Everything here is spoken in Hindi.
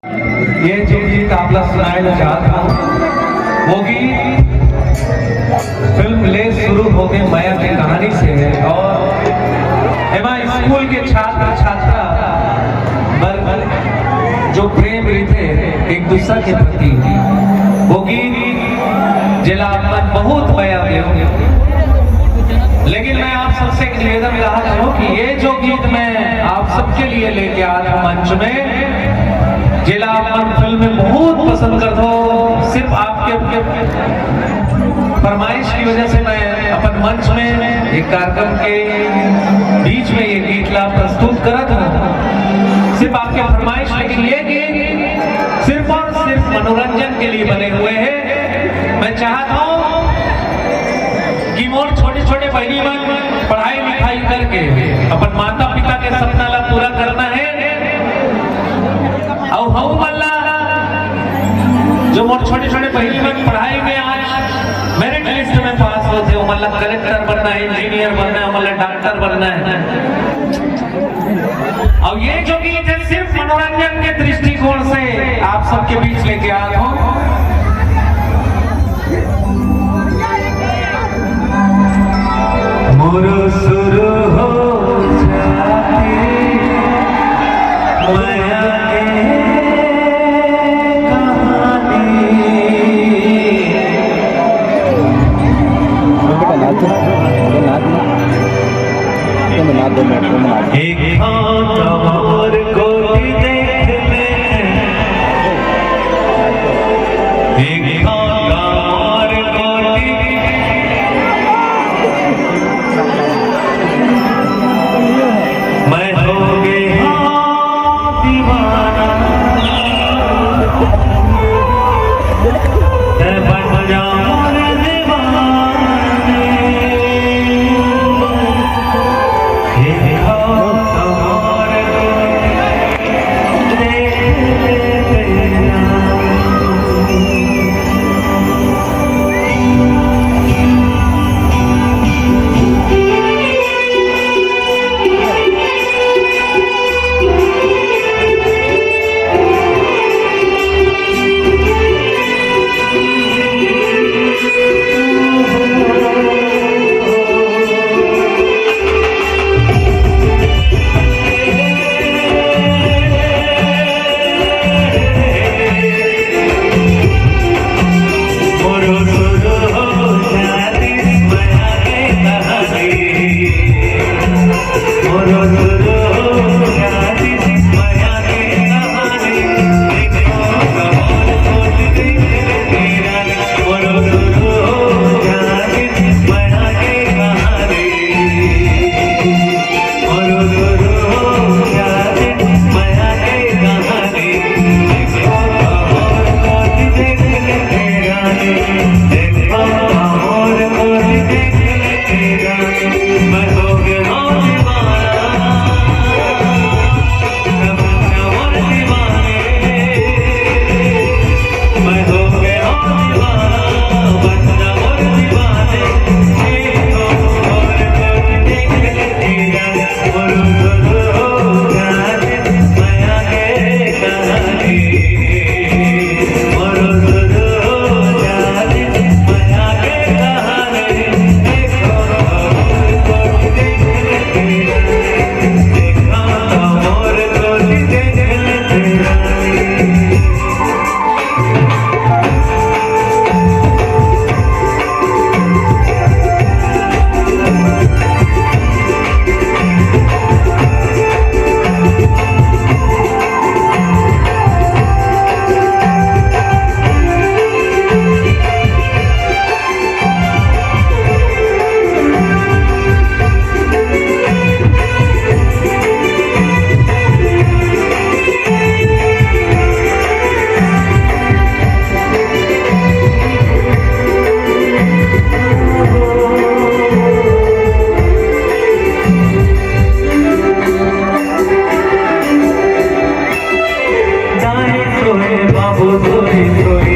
ये जो गीत आपला सुनायला चाहता हूँ वो गीत फिल्म ले शुरू हो गए माया की कहानी से है और हमारे स्कूल के छात्र छात्रा जो प्रेम थे एक दूसरे के प्रति वो गीत जिला अपन बहुत बया दे। लेकिन मैं आप सबसे एक निवेदन चाहता हूँ कि ये जो गीत मैं आप सबके लिए लेके आ रहा हूँ मंच में जिला अपन फिल्म में बहुत पसंद करता हूँ। सिर्फ आपके फरमाइश की वजह से मैं अपन मंच में एक कार्यक्रम के बीच में ये गीत ला प्रस्तुत करता हूँ। सिर्फ आपके फरमाइश, लेकिन ये गीत सिर्फ और सिर्फ मनोरंजन के लिए बने हुए हैं। मैं चाहता हूँ कि मोर छोटे छोटे बहनी मन पढ़ाई लिखाई करके अपन माता पिता के सपना ला पूरा करना है और हम वाला जो मोर छोटे छोटे बहनी मन पढ़ाई में आज मेरिट लिस्ट में पास होते हो, मतलब कलेक्टर बनना है, इंजीनियर बनना है, मतलब डॉक्टर बनना है। और ये जो गीत है सिर्फ मनोरंजन के दृष्टिकोण से आप सबके बीच लेके आया हूं। मोरो शुरू हो जाती माया एक और कोई देखने एक और कोई मैं हो गया दीवाना बन जाऊं बाबू